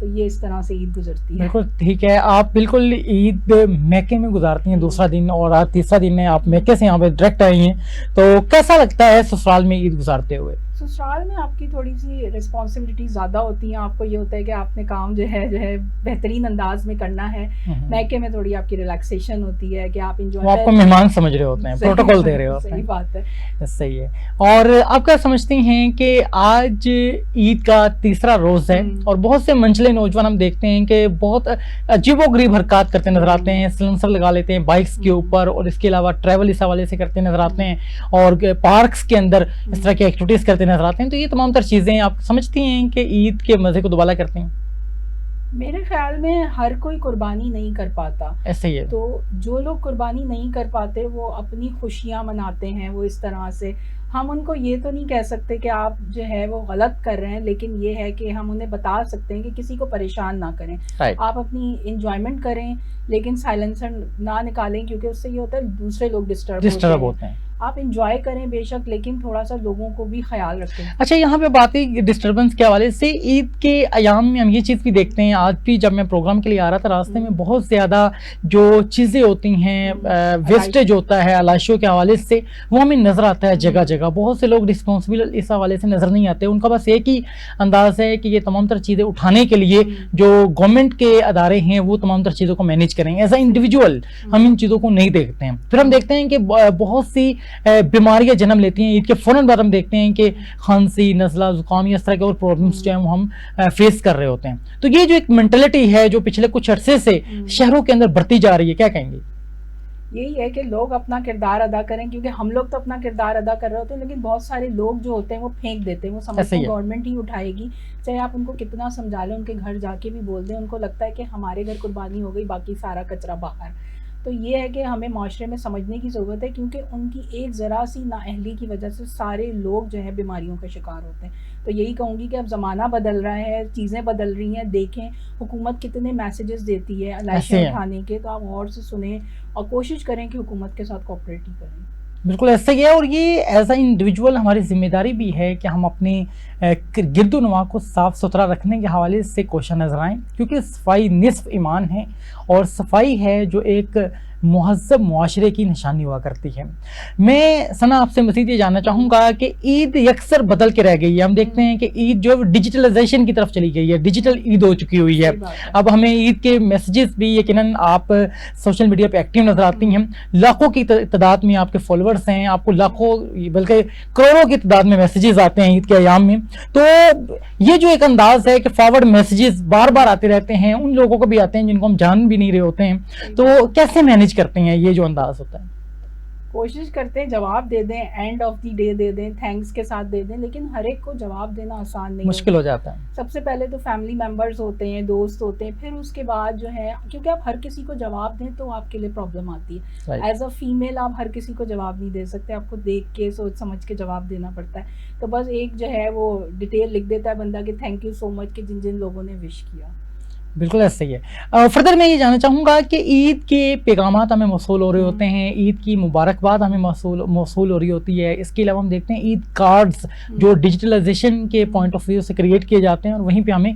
تو یہ اس طرح سے عید گزرتی ہے. بالکل ٹھیک ہے. آپ بالکل عید میکے میں گزارتی ہیں دوسرا دن, اور آج تیسرا دن ہے, آپ میکے سے یہاں پہ ڈائریکٹ آئی ہیں, تو کیسا لگتا ہے سسرال میں عید گزارتے ہوئے؟ سسرال میں آپ کی تھوڑی سی رسپانسبلٹی زیادہ ہوتی ہیں. آپ کو یہ ہوتا ہے کہ آپ نے کام جو ہے بہترین انداز میں کرنا ہے. میکے میں تھوڑی آپ کی ریلیکسیشن ہوتی ہے کہ آپ انجوائے, آپ کو مہمان سمجھ رہے ہوتے ہیں, پروٹوکول دے رہے ہوتے ہیں. صحیح بات ہے, صحیح ہے. اور آپ کیا سمجھتی ہیں کہ آج عید کا تیسرا روز ہے, اور بہت سے منچلے نوجوان ہم دیکھتے ہیں کہ بہت عجیب و غریب حرکات کرتے نظر آتے ہیں, سلنسر لگا لیتے ہیں بائکس کے اوپر, اور اس کے علاوہ ٹریول اس حوالے سے کرتے نظر آتے ہیں, اور پارکس کے اندر اس طرح کی ایکٹیویٹیز کرتے نظر آتے ہیں. تو یہ تمام تر چیزیں آپ سمجھتی ہیں کہ عید کے مزے کو دوبالا کرتے ہیں؟ میرے خیال میں ہر کوئی قربانی نہیں کر پاتا. ایسے ہی ہے. تو جو لوگ قربانی نہیں کر پاتے وہ اپنی خوشیاں مناتے ہیں وہ اس طرح سے. ہم ان کو یہ تو نہیں کہہ سکتے کہ آپ جو ہے وہ غلط کر رہے ہیں, لیکن یہ ہے کہ ہم انہیں بتا سکتے ہیں کہ کسی کو پریشان نہ کریں. آپ اپنی انجوائمنٹ کریں, لیکن سائلنسر نہ نکالیں, کیونکہ اس سے یہ ہوتا ہے دوسرے لوگ ڈسٹرب ہوتے ہیں. آپ انجوائے کریں بے شک, لیکن تھوڑا سا لوگوں کو بھی خیال رکھیں. اچھا, یہاں پہ بات ہے ڈسٹربنس کے حوالے سے. عید کے ایام میں ہم یہ چیز بھی دیکھتے ہیں, آج بھی جب میں پروگرام کے لیے آ رہا تھا راستے میں بہت زیادہ جو چیزیں ہوتی ہیں, ویسٹیج ہوتا ہے علاشیوں کے حوالے سے, وہ ہمیں نظر آتا ہے جگہ جگہ. بہت سے لوگ رسپانسبل اس حوالے سے نظر نہیں آتے. ان کا بس ایک ہی انداز ہے کہ یہ تمام تر چیزیں اٹھانے کے لیے جو گورنمنٹ کے ادارے ہیں وہ تمام تر چیزوں کو مینیج کریں. ایز اے انڈیویجول ہم ان چیزوں کو نہیں دیکھتے ہیں. پھر ہم دیکھتے ہیں کہ بہت سی بیماریاں جنم لیتی ہیں. عید کے فوراً بعد ہم دیکھتے ہیں کہ کھانسی, نزلہ, زکام, اس طرح کے اور پرابلمس جو ہیں وہ ہم فیس کر رہے ہوتے ہیں. تو یہ جو ایک مینٹلٹی ہے جو پچھلے کچھ عرصے سے شہروں کے اندر بڑھتی جا رہی ہے, کیا کہیں گے؟ یہی ہے کہ لوگ اپنا کردار ادا کریں, کیونکہ ہم لوگ تو اپنا کردار ادا کر رہے ہوتے ہیں, لیکن بہت سارے لوگ جو ہوتے ہیں وہ پھینک دیتے ہیں. وہ سمجھتے ہیں گورنمنٹ ہی اٹھائے گی, چاہے آپ ان کو کتنا سمجھا لیں, ان کے گھر جا کے بھی بول دیں, ان کو لگتا ہے کہ ہمارے گھر قربانی ہو گئی, باقی سارا کچرا باہر. تو یہ ہے کہ ہمیں معاشرے میں سمجھنے کی ضرورت ہے, کیونکہ ان کی ایک ذرا سی نااہلی کی وجہ سے سارے لوگ جو ہے بیماریوں کا شکار ہوتے ہیں. تو یہی کہوں گی کہ اب زمانہ بدل رہا ہے, چیزیں بدل رہی ہیں. دیکھیں حکومت کتنے میسیجز دیتی ہے علائشیں اٹھانے کے, تو آپ غور سے سنیں اور کوشش کریں کہ حکومت کے ساتھ کوآپریٹ ہی کریں. بالکل ایسا ہی ہے. اور یہ ایز اے انڈیویجول ہماری ذمہ داری بھی ہے کہ ہم اپنے گرد و نواح کو صاف ستھرا رکھنے کے حوالے سے کوشاں نظر آئیں, کیونکہ صفائی نصف ایمان ہے, اور صفائی ہے جو ایک مہذب معاشرے کی نشانی ہوا کرتی ہے. میں ثنا آپ سے مزید یہ جاننا چاہوں گا کہ عید یکسر بدل کے رہ گئی ہے. ہم دیکھتے ہیں کہ عید جو ڈیجیٹلائزیشن کی طرف چلی گئی ہے, ڈیجیٹل عید ہو چکی ہوئی ہے. اب ہمیں عید کے میسیجز بھی یقیناً آپ سوشل میڈیا پہ ایکٹیو نظر آتی ہیں, لاکھوں کی تعداد میں آپ کے فالوورز ہیں, آپ کو لاکھوں بلکہ کروڑوں کی تعداد میں میسیجز آتے ہیں عید کے ایام میں. تو یہ جو ایک انداز ہے کہ فارورڈ میسیجز بار بار آتے رہتے ہیں, ان لوگوں کو بھی آتے ہیں جن کو ہم جان بھی نہیں رہے ہوتے ہیں, تو کیسے مینیج کرتے ہیں یہ جو انداز ہوتا ہے؟ کوشش کرتے ہیں جواب دے دیں, and of the day they دیں, تھینکس کے ساتھ دے دیں, لیکن ہر ایک کو جواب دینا آسان نہیں, مشکل ہو جاتا ہے. سب سے پہلے تو فیملی ممبرز ہوتے ہیں, دوست ہوتے ہیں, پھر اس کے بعد جو ہے, کیونکہ آپ ہر کسی کو جواب دیں تو آپ کے لیے پرابلم آتی ہے. ایز اے فیمیل آپ ہر کسی کو جواب نہیں دے سکتے, آپ کو دیکھ کے سوچ سمجھ کے جواب دینا پڑتا ہے. تو بس ایک جو ہے وہ ڈیٹیل لکھ دیتا ہے بندہ کہ تھینک یو سو مچ کہ جن جن لوگوں نے وش کیا. بالکل ایسا ہی ہے. فردر میں یہ جاننا چاہوں گا کہ عید کے پیغامات ہمیں موصول ہو رہے ہوتے ہیں, عید کی مبارکباد ہمیں موصول ہو رہی ہوتی ہے. اس کے علاوہ ہم دیکھتے ہیں عید کارڈز جو ڈیجیٹلائزیشن کے پوائنٹ آف ویو سے کریٹ کیے جاتے ہیں, اور وہیں پہ ہمیں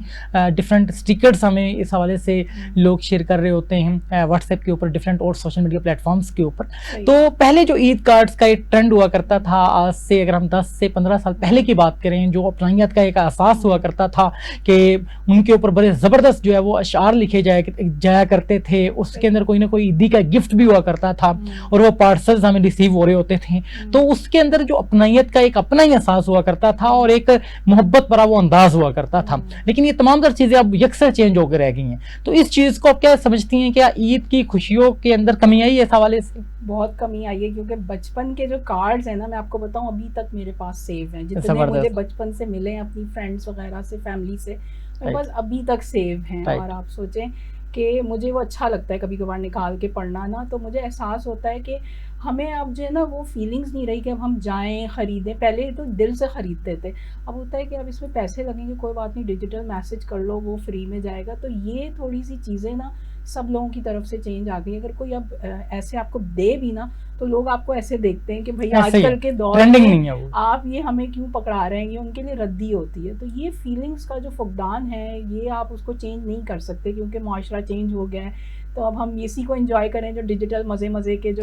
ڈفرینٹ اسٹیکرز ہمیں اس حوالے سے لوگ شیئر کر رہے ہوتے ہیں واٹس ایپ کے اوپر, ڈفرینٹ اور سوشل میڈیا پلیٹ فارمس کے اوپر. تو پہلے جو عید کارڈز کا ایک ٹرینڈ ہوا کرتا تھا, آج سے اگر ہم 10 سے 15 سال پہلے کی بات کریں, جو اپنائیت کا ایک احساس ہوا کرتا تھا کہ ان کے اوپر بڑے زبردست جو ہے وہ اشعار لکھے جایا کرتے تھے, اس کے اندر کوئی نہ کوئی عیدی کا گفٹ بھی ہوا کرتا تھا, اور وہ پارسلز ہمیں ریسیو ہو رہے ہوتے تھے. تو اس کے اندر جو اپنائیت کا ایک اپنا ہی احساس ہوا کرتا تھا, اور ایک محبت بھرا وہ انداز ہوا کرتا تھا. لیکن یہ تمام تر چیزیں اب یکسر چینج ہو کے رہ گئی ہیں. تو اس چیز کو آپ کیا سمجھتی ہیں, کیا عید کی خوشیوں کے اندر کمی آئی ہے اس حوالے سے؟ بہت کمی آئی ہے, کیونکہ بچپن کے جو کارڈز ہیں نا, میں آپ کو بتاؤں ابھی تک میرے پاس سیو ہیں, جتنے مجھے بچپن سے ملے ہیں اپنی فرینڈس وغیرہ سے, فیملی سے, میرے پاس ابھی تک سیو ہیں. اور آپ سوچیں کہ مجھے وہ اچھا لگتا ہے کبھی کبھار نکال کے پڑھنا نا, تو مجھے احساس ہوتا ہے کہ ہمیں اب جو ہے نا وہ فیلنگز نہیں رہی کہ اب ہم جائیں خریدیں. پہلے تو دل سے خریدتے تھے, اب ہوتا ہے کہ اب اس میں پیسے لگیں گے, کوئی بات نہیں, ڈیجیٹل میسج کر لو, وہ فری میں جائے گا. تو یہ تھوڑی سی چیزیں نا سب لوگوں کی طرف سے چینج آ گئی. اگر کوئی اب ایسے آپ کو دے بھی نا, تو لوگ آپ کو ایسے دیکھتے ہیں کہ بھئی ایسے آج ہی کل کے دور ٹرینڈنگ میں نہیں ہے وہ. آپ یہ ہمیں کیوں پکڑا رہے ہیں، یہ ان کے لیے ردی ہوتی ہے. تو یہ فیلنگس کا جو فقدان ہے یہ آپ اس کو چینج نہیں کر سکتے کیونکہ معاشرہ چینج ہو گیا ہے. تو اب ہم اسی کو انجوائے کریں جو ڈیجیٹل مزے کے جو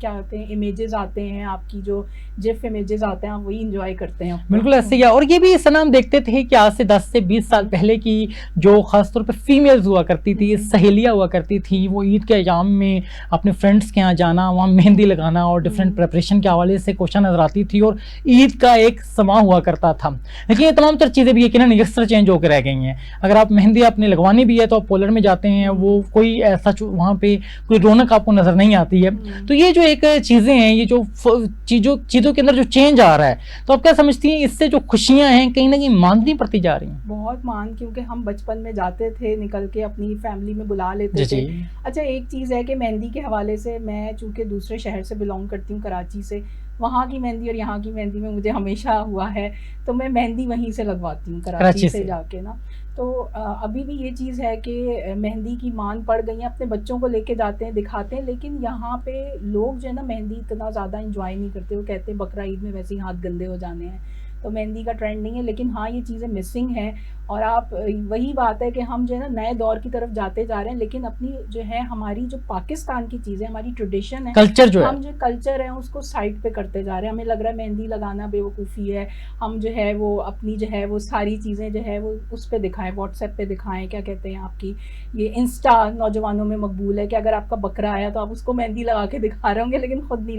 کیا ہوتے ہیں امیجز آتے ہیں، آپ کی جو جف امیجز آتے ہیں، آپ وہی انجوائے کرتے ہیں. بالکل ایسے ہی ہے. اور یہ بھی سنا ہم دیکھتے تھے کہ آج سے 10 سے 20 سال پہلے کی جو خاص طور پہ فیمیلز ہوا کرتی تھی، سہیلیاں ہوا کرتی تھی، وہ عید کے ایام میں اپنے فرینڈس کے یہاں جانا، وہاں مہندی لگانا اور ڈفرینٹ پریپریشن کے حوالے سے کوشاں نظر آتی تھی اور عید کا ایک سما ہوا کرتا تھا. لیکن یہ تمام تر چیزیں بھی یقیناً یکسر چینج ہو کے رہ گئی ہیں. اگر آپ مہندی اپنے لگوانی بھی ہے تو آپ پولر میں جاتے ہیں، وہ کوئی ایسا وہاں پہ کوئی رونق آپ کو نظر نہیں آتی ہے. تو یہ جو ایک چیزیں ہیں، یہ جو چیزوں کے اندر جو چینج آ رہا ہے، تو آپ کیا سمجھتی ہیں اس سے جو خوشیاں ہیں کہیں نہ کہیں ماندنی پڑتی جا رہی ہیں؟ بہت مان، کیونکہ ہم بچپن میں جاتے تھے، نکل کے اپنی فیملی میں بلا لیتے تھے. اچھا ایک چیز ہے کہ مہندی کے حوالے سے میں چونکہ دوسرے شہر سے بلونگ کرتی ہوں، کراچی سے، وہاں کی مہندی اور یہاں کی مہندی میں مجھے ہمیشہ ہوا ہے تو میں مہندی وہیں سے لگواتی ہوں کراچی سے جا کے نا. تو ابھی بھی یہ چیز ہے کہ مہندی کی مان پڑ گئی ہیں، اپنے بچوں کو لے کے جاتے ہیں، دکھاتے ہیں. لیکن یہاں پہ لوگ جو ہے نا مہندی اتنا زیادہ انجوائے نہیں کرتے. وہ کہتے ہیں بقرہ عید میں ویسے ہی ہاتھ گندے ہو جانے ہیں، تو مہندی کا ٹرینڈ نہیں ہے. لیکن ہاں یہ چیزیں مسنگ ہیں. اور آپ وہی بات ہے کہ ہم جو ہے نا نئے دور کی طرف جاتے جا رہے ہیں، لیکن اپنی جو ہے ہماری جو پاکستان کی چیزیں، ہماری ٹریڈیشن ہے، کلچر جو ہے، ہم جو کلچر ہے اس کو سائڈ پہ کرتے جا رہے ہیں. ہمیں لگ رہا ہے مہندی لگانا بے وقوفی ہے. ہم جو ہے وہ اپنی جو ہے وہ ساری چیزیں جو ہے وہ اس پہ دکھائیں، واٹس ایپ پہ دکھائیں، کیا کہتے ہیں آپ کی یہ انسٹا نوجوانوں میں مقبول ہے کہ اگر آپ کا بکرا آیا تو آپ اس کو مہندی لگا کے دکھا رہے ہوں گے لیکن خود نہیں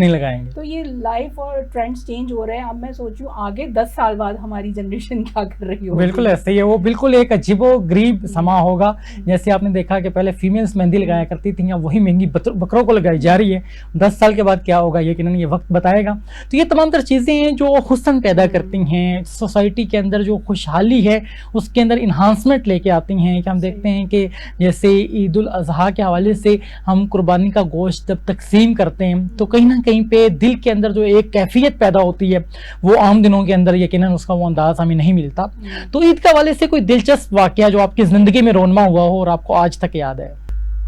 لگائیں گے. تو یہ لائف اور ٹرینڈز چینج ہو رہے ہیں. اب میں سوچوں آگے 10 سال بعد ہماری جنریشن کیا کر رہی ہوگی. بالکل ایسے ہی ہے. وہ بالکل ایک عجیب و غریب سما ہوگا. جیسے آپ نے دیکھا کہ پہلے فیمیلز مہندی لگایا کرتی تھیں، وہی مہندی بکروں کو لگائی جا رہی ہے. 10 سال کے بعد کیا ہوگا یقیناً یہ وقت بتائے گا. تو یہ تمام تر چیزیں ہیں جو حسن پیدا کرتی ہیں سوسائٹی کے اندر، جو خوشحالی ہے اس کے اندر انہانسمنٹ لے کے آتی ہیں. کہ ہم دیکھتے ہیں کہ جیسے عید الاضحیٰ کے حوالے سے ہم قربانی کا گوشت جب تقسیم کرتے ہیں تو کہیں نہ کہیں پہ دل کے اندر جو ایک کیفیت پیدا ہوتی ہے وہ عام دنوں کے اندر یقیناً اس کا وہ انداز ہمیں نہیں ملتا. تو عید کے حوالے سے کوئی دلچسپ واقعہ جو آپ کی زندگی میں رونما ہوا ہو اور آپ کو آج تک یاد ہے؟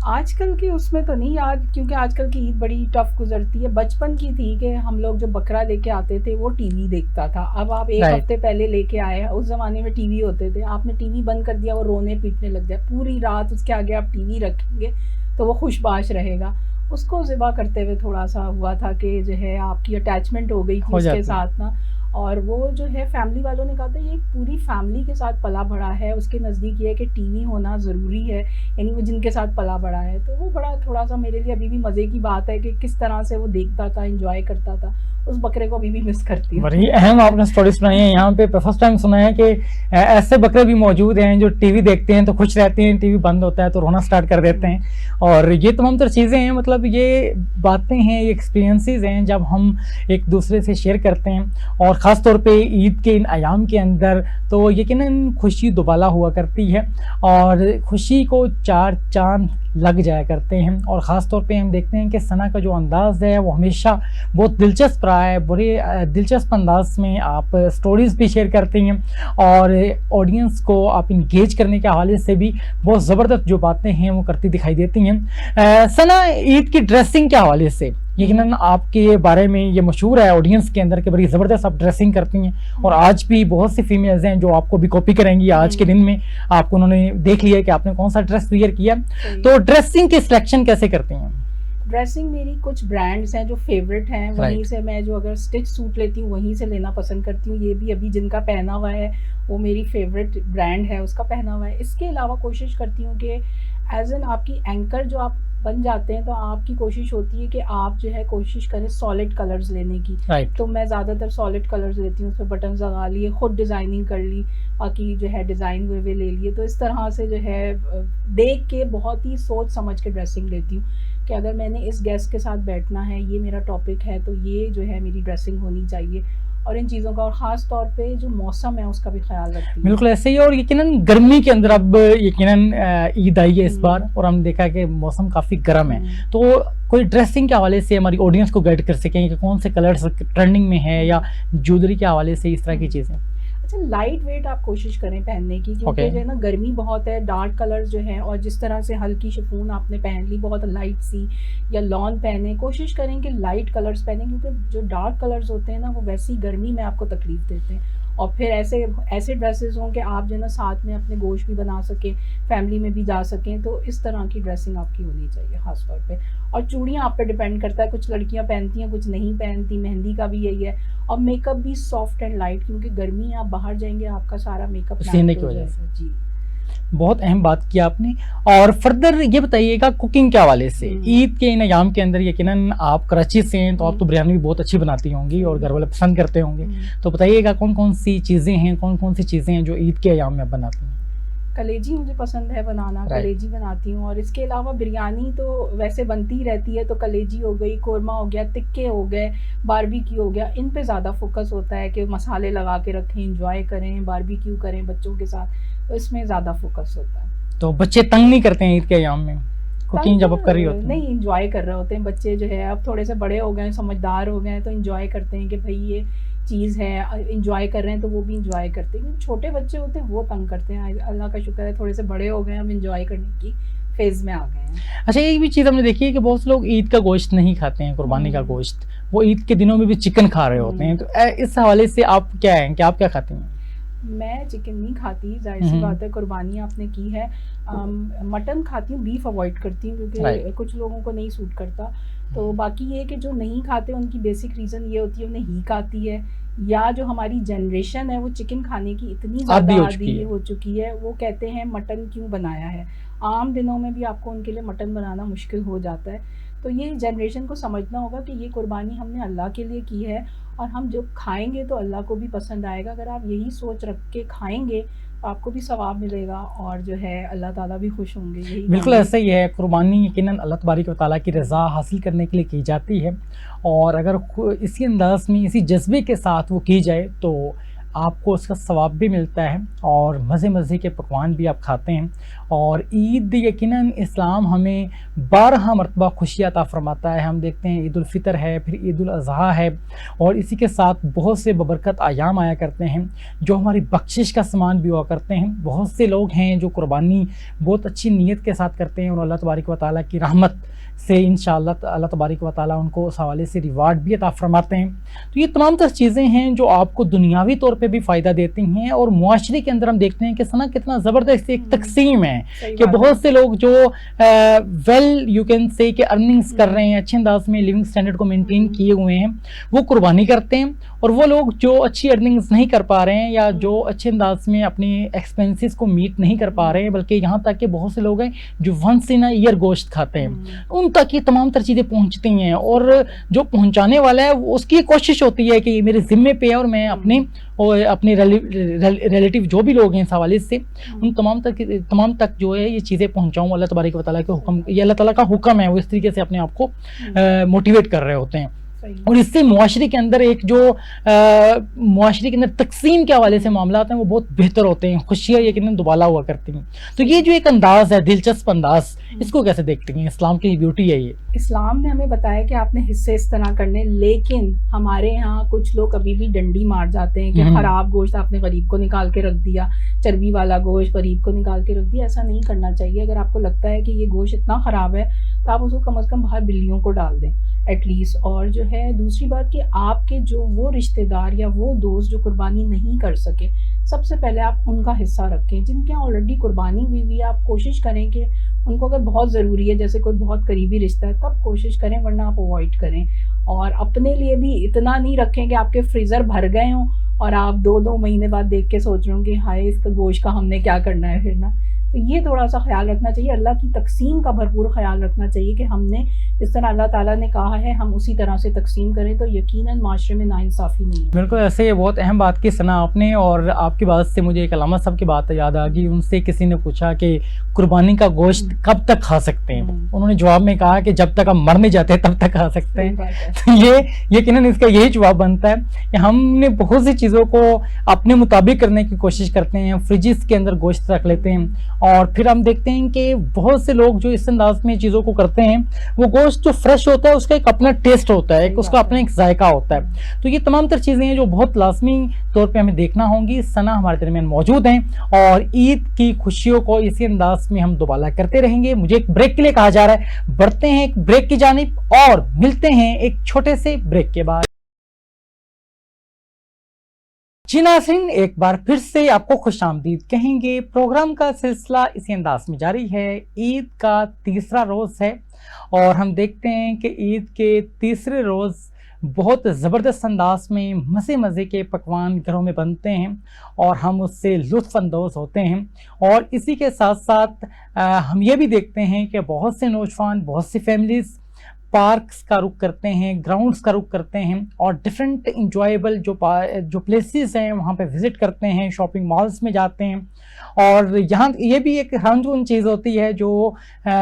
آج کل کی اس میں تو نہیں یاد، کیونکہ آج کل کی عید بڑی ٹف گزرتی ہے. بچپن کی تھی کہ ہم لوگ جو بکرا لے کے آتے تھے وہ ٹی وی دیکھتا تھا. اب آپ ایک ہفتے پہلے لے کے آئے، اس زمانے میں ٹی وی ہوتے تھے، آپ نے ٹی وی بند کر دیا وہ رونے پیٹنے لگ جائے. پوری رات اس کے آگے آپ ٹی وی رکھیں گے تو وہ خوش باش رہے گا. اس کو ذبح کرتے ہوئے تھوڑا سا ہوا تھا کہ جو ہے آپ کی اٹیچمنٹ ہو گئی تھی اس کے ساتھ نا. اور وہ جو ہے فیملی والوں نے کہا تھا یہ پوری فیملی کے ساتھ پلا بڑھا ہے، اس کے نزدیک یہ ہے کہ ٹی وی ہونا ضروری ہے، یعنی وہ جن کے ساتھ پلا بڑھا ہے. تو وہ بڑا تھوڑا سا میرے لیے ابھی بھی مزے کی بات ہے کہ کس طرح سے وہ دیکھتا تھا، انجوائے کرتا تھا. اس بکرے کو ابھی بھی مس کرتی ہوں. بڑی اہم آپ نے سٹوری سنائی ہے. یہاں پہ فرسٹ ٹائم سنا ہے کہ ایسے بکرے بھی موجود ہیں جو ٹی وی دیکھتے ہیں تو خوش رہتے ہیں، ٹی وی بند ہوتا ہے تو رونا سٹارٹ کر دیتے ہیں. اور یہ تمام تر چیزیں ہیں، مطلب یہ باتیں ہیں، یہ ایکسپیرینسز ہیں جب ہم ایک دوسرے سے شیئر کرتے ہیں. اور خاص طور پہ عید کے ان ایام کے اندر تو یقیناً خوشی دوبالا ہوا کرتی ہے اور خوشی کو 4 چاند لگ جایا کرتے ہیں. اور خاص طور پہ ہم دیکھتے ہیں کہ ثنا کا جو انداز ہے وہ ہمیشہ بہت دلچسپ رہا ہے. بڑے دلچسپ انداز میں آپ سٹوریز بھی شیئر کرتے ہیں اور آڈینس کو آپ انگیج کرنے کے حوالے سے بھی بہت زبردست جو باتیں ہیں وہ کرتی دکھائی دیتی ہیں. ثنا، عید کی ڈریسنگ کے حوالے سے یقیناً آپ کے بارے میں یہ مشہور ہے آڈینس کے اندر کہ بڑی زبردست آپ ڈریسنگ کرتی ہیں اور آج بھی بہت سی فیمیلز ہیں جو آپ کو بھی کاپی کریں گی. آج کے دن میں آپ کو انہوں نے دیکھ لیا کہ آپ نے کون سا ڈریس ویئر کیا. تو ڈریسنگ کی سلیکشن کیسے کرتی ہیں؟ ڈریسنگ میری کچھ برانڈز ہیں جو فیوریٹ ہیں، وہیں سے میں جو اگر اسٹچ سوٹ لیتی ہوں وہیں سے لینا پسند کرتی ہوں. یہ بھی ابھی جن کا پہنا ہوا ہے وہ میری فیوریٹ برانڈ ہے، اس کا پہنا ہوا ہے. اس کے علاوہ کوشش کرتی ہوں کہ ایز این آپ کی اینکر جو آپ بن جاتے ہیں تو آپ کی کوشش ہوتی ہے کہ آپ جو ہے کوشش کریں سالڈ کلرز لینے کی. تو میں زیادہ تر سالڈ کلرز لیتی ہوں، اس پہ بٹنز لگا لیے، خود ڈیزائننگ کر لی، باقی جو ہے ڈیزائن ہوئے لے لیے. تو اس طرح سے جو ہے دیکھ کے بہت ہی سوچ سمجھ کے ڈریسنگ لیتی ہوں کہ اگر میں نے اس گیسٹ کے ساتھ بیٹھنا ہے، یہ میرا ٹاپک ہے، تو یہ جو ہے میری ڈریسنگ ہونی چاہیے. اور ان چیزوں کا، اور خاص طور پہ جو موسم ہے اس کا بھی خیال رکھتی ہوں. بالکل ایسے ہی. اور یقیناً گرمی کے اندر اب یقیناً عید آئی ہے اس بار اور ہم نے دیکھا کہ موسم کافی گرم ہے. تو کوئی ڈریسنگ کے حوالے سے ہماری آڈینس کو گائیڈ کر سکیں کہ کون سے کلرز ٹرینڈنگ میں ہے یا جویلری کے حوالے سے اس طرح کی چیزیں؟ اچھا لائٹ ویٹ آپ کوشش کریں پہننے کی، کیونکہ جو ہے نا گرمی بہت ہے، ڈارک کلر جو ہیں، اور جس طرح سے ہلکی شفون آپ نے پہن لی بہت لائٹ سی، یا لان پہنیں، کوشش کریں کہ لائٹ کلرز پہنیں، کیونکہ جو ڈارک کلرز ہوتے ہیں نا وہ ویسی گرمی میں آپ کو تکلیف دیتے ہیں. اور پھر ایسے ڈریسز ہوں کہ آپ جو ہے نا ساتھ میں اپنے گوشت بھی بنا سکیں، فیملی میں بھی جا سکیں، تو اس طرح کی ڈریسنگ آپ کی ہونی چاہیے خاص طور پہ. اور چوڑیاں آپ پہ ڈیپینڈ کرتا ہے، کچھ لڑکیاں پہنتی ہیں کچھ نہیں پہنتی، مہندی کا بھی یہی ہے. اور میک اپ بھی سافٹ اینڈ لائٹ، کیونکہ گرمی ہے، آپ باہر جائیں گے آپ کا سارا میک اپ سینے کی وجہ سے. جی بہت اہم بات کی آپ نے. اور فردر یہ بتائیے گا کوکنگ کے حوالے سے، عید کے ان ایام کے اندر یقیناً آپ کراچی سے ہیں تو آپ تو بریانی بھی بہت اچھی بناتی ہوں گی اور گھر والے پسند کرتے ہوں گے، تو بتائیے گا کون کون سی چیزیں ہیں، کون کون سی چیزیں ہیں جو عید کے ایام میں بناتی ہیں؟ کلیجی مجھے پسند ہے بنانا، کلیجی بناتی ہوں. اور اس کے علاوہ بریانی تو ویسے بنتی ہی رہتی ہے، تو کلیجی ہو گئی، قورمہ ہو گیا، تکے ہو گئے، باربیکیو ہو گیا، ان پہ زیادہ فوکس ہوتا ہے کہ مسالے لگا کے رکھیں، انجوائے کریں، باربیکیو کریں بچوں کے ساتھ، تو اس میں زیادہ فوکس ہوتا ہے. تو بچے تنگ نہیں کرتے ہیں عید کے ایام میں کوکنگ جب آپ کر رہی ہوتی ہیں؟ نہیں، انجوائے کر رہے ہوتے ہیں بچے، جو ہے اب تھوڑے سے بڑے ہو گئے ہیں، سمجھدار ہو گئے ہیں، تو انجوائے کرتے ہیں کہ بھائی یہ چیز ہے، انجوائے کر رہے ہیں، تو وہ بھی انجوائے کرتے ہیں. چھوٹے بچے ہوتے ہیں وہ تنگ کرتے ہیں، اللہ کا شکر ہے تھوڑے سے بڑے ہو گئے ہیں، ہم انجوائے کرنے کی فیز میں آ گئے ہیں. اچھا ایک بھی چیز ہم نے دیکھی ہے کہ بہت سے لوگ عید کا گوشت نہیں کھاتے ہیں، قربانی کا گوشت، وہ عید کے دنوں میں بھی چکن کھا رہے ہوتے ہیں، تو اس حوالے سے آپ کیا ہیں کہ آپ کیا کھاتے ہیں؟ میں چکن نہیں کھاتی، ظاہر سی بات ہے، قربانی آپ نے کی ہے. مٹن کھاتی ہوں، بیف اوائڈ کرتی ہوں کیونکہ کچھ لوگوں کو نہیں سوٹ کرتا. تو باقی یہ کہ جو نہیں کھاتے ان کی بیسک ریزن یہ ہوتی ہے انہیں ہیک آتی ہے، یا جو ہماری جنریشن ہے وہ چکن کھانے کی اتنی زیادہ عادی ہو چکی ہے، وہ کہتے ہیں مٹن کیوں بنایا ہے. عام دنوں میں بھی آپ کو ان کے لیے مٹن بنانا مشکل ہو جاتا ہے. تو یہ جنریشن کو سمجھنا ہوگا کہ یہ قربانی ہم نے اللہ کے لیے کی ہے، اور ہم جب کھائیں گے تو اللہ کو بھی پسند آئے گا. اگر آپ یہی سوچ رکھ کے کھائیں گے تو آپ کو بھی ثواب ملے گا، اور جو ہے اللہ تعالیٰ بھی خوش ہوں گے. یہی بالکل ایسا ہی ہے، قربانی یقیناً اللہ تبارک و تعالیٰ کی رضا حاصل کرنے کے لیے کی جاتی ہے، اور اگر اسی انداز میں اسی جذبے کے ساتھ وہ کی جائے تو آپ کو اس کا ثواب بھی ملتا ہے، اور مزے مزے کے پکوان بھی آپ کھاتے ہیں. اور عید یقیناً اسلام ہمیں 12 مرتبہ خوشی عطا فرماتا ہے. ہم دیکھتے ہیں عید الفطر ہے، پھر عید الاضحیٰ ہے، اور اسی کے ساتھ بہت سے ببرکت ایام آیا کرتے ہیں جو ہماری بخشش کا سامان بھی ہوا کرتے ہیں. بہت سے لوگ ہیں جو قربانی بہت اچھی نیت کے ساتھ کرتے ہیں، اور اللہ تبارک و تعالیٰ کی رحمت سے انشاءاللہ اللہ تبارک و تعالیٰ ان کو اس حوالے سے ریوارڈ بھی عطا فرماتے ہیں. تو یہ تمام تر چیزیں ہیں جو آپ کو دنیاوی طور پہ بھی فائدہ دیتی ہیں، اور معاشرے کے اندر ہم دیکھتے ہیں کہ سنا کتنا زبردست ایک تقسیم ہے کہ بہت سے لوگ جو ویل یو کین سے کہ ارننگز کر رہے ہیں، اچھے انداز میں لیونگ سٹینڈرڈ کو مینٹین کیے ہوئے ہیں، وہ قربانی کرتے ہیں. اور وہ لوگ جو اچھی ارننگز نہیں کر پا رہے ہیں، یا جو اچھے انداز میں اپنے ایکسپینسز کو میٹ نہیں کر پا رہے ہیں، بلکہ یہاں تک کہ بہت سے لوگ ہیں جو ونس ان اے ایئر گوشت کھاتے ہیں، ان تک یہ تمام تر چیزیں پہنچتی ہیں. اور جو پہنچانے والا ہے اس کی کوشش ہوتی ہے کہ یہ میرے ذمے پہ ہے، اور میں اپنے ریلیٹیو جو بھی لوگ ہیں اس حوالے سے ان تمام تک جو ہے یہ چیزیں پہنچاؤں. اللہ تبارک و تعالیٰ کے حکم، یہ اللہ تعالیٰ کا حکم ہے، وہ اس طریقے سے اپنے آپ کو موٹیویٹ کر رہے ہوتے ہیں. اور اس سے معاشرے کے اندر معاشرے کے اندر تقسیم کے حوالے سے معاملات ہیں وہ بہت بہتر ہوتے ہیں، خوشیاں یقیناً دوبالا ہوا کرتی ہیں. تو یہ جو ایک انداز ہے، دلچسپ انداز، اس کو کیسے دیکھتے ہیں؟ اسلام کی بیوٹی ہے یہ. اسلام نے ہمیں بتایا کہ آپ نے حصے اس طرح کرنے، لیکن ہمارے یہاں کچھ لوگ ابھی بھی ڈنڈی مار جاتے ہیں کہ خراب گوشت آپ نے غریب کو نکال کے رکھ دیا، چربی والا گوشت غریب کو نکال کے رکھ دیا. ایسا نہیں کرنا چاہیے. اگر آپ کو لگتا ہے کہ یہ گوشت اتنا خراب ہے تو آپ اس کو کم از کم باہر بلیوں کو ڈال دیں ایٹ لیسٹ. اور جو ہے دوسری بات کہ آپ کے جو وہ رشتہ دار یا وہ دوست جو قربانی نہیں کر سکے، سب سے پہلے آپ ان کا حصہ رکھیں. جن کے یہاں آلریڈی قربانی ہوئی ہوئی ہے آپ کوشش کریں کہ ان کو اگر بہت ضروری ہے، جیسے کوئی بہت قریبی رشتہ ہے، تب کوشش کریں، ورنہ آپ اوائڈ کریں. اور اپنے لیے بھی اتنا نہیں رکھیں کہ آپ کے فریزر بھر گئے ہوں اور آپ 2 مہینے بعد دیکھ کے سوچ رہے ہوں کہ ہائے اس کا گوشت کا ہم نے کیا کرنا ہے پھر نا. تو یہ تھوڑا سا خیال رکھنا چاہیے. اللہ کی تقسیم کا بھرپور خیال رکھنا چاہیے کہ ہم نے جس طرح اللہ تعالیٰ نے کہا ہے ہم اسی طرح سے تقسیم کریں، تو یقیناً معاشرے میں ناانصافی نہیں ہے. بالکل ایسے، یہ بہت اہم بات کی سنا آپ نے. اور آپ کی بات سے مجھے ایک علامہ صاحب کی بات یاد آ گئی. ان سے کسی نے پوچھا کہ قربانی کا گوشت کب تک کھا سکتے ہیں؟ انہوں نے جواب میں کہا کہ جب تک ہم مر نہیں جاتے تب تک کھا سکتے ہیں. یہ یقیناً اس کا یہی جواب بنتا ہے کہ ہم نے بہت سی چیزوں کو اپنے مطابق کرنے کی کوشش کرتے ہیں. فریجز کے اندر گوشت رکھ لیتے ہیں اور پھر ہم دیکھتے ہیں کہ بہت سے لوگ جو اس انداز میں چیزوں کو کرتے ہیں وہ گوشت جو فریش ہوتا ہے اس کا ایک اپنا ٹیسٹ ہوتا ہے, اس کا اپنا ایک ذائقہ ہوتا ہے. تو یہ تمام تر چیزیں ہیں جو بہت لازمی طور پہ ہمیں دیکھنا ہوں گی. ثنا ہمارے درمیان موجود ہیں اور عید کی خوشیوں کو اسی انداز میں ہم دوبالا کرتے رہیں گے. مجھے ایک بریک کے لیے کہا جا رہا ہے, بڑھتے ہیں ایک بریک کی جانب اور ملتے ہیں ایک چھوٹے سے بریک کے بعد. جی ناظرین, ایک بار پھر سے آپ کو خوش آمدید کہیں گے. پروگرام کا سلسلہ اسی انداز میں جاری ہے. عید کا تیسرا روز ہے اور ہم دیکھتے ہیں کہ عید کے تیسرے روز بہت زبردست انداز میں مزے کے پکوان گھروں میں بنتے ہیں اور ہم اس سے لطف اندوز ہوتے ہیں. اور اسی کے ساتھ ساتھ ہم یہ بھی دیکھتے ہیں کہ بہت سے نوجوان, بہت سی فیملیز پارکس کا رخ کرتے ہیں, گراؤنڈز کا رخ کرتے ہیں اور ڈیفرنٹ انجوائیبل جو پلیسز ہیں وہاں پہ وزٹ کرتے ہیں, شاپنگ مالز میں جاتے ہیں. اور یہاں یہ بھی ایک حیران چیز ہوتی ہے جو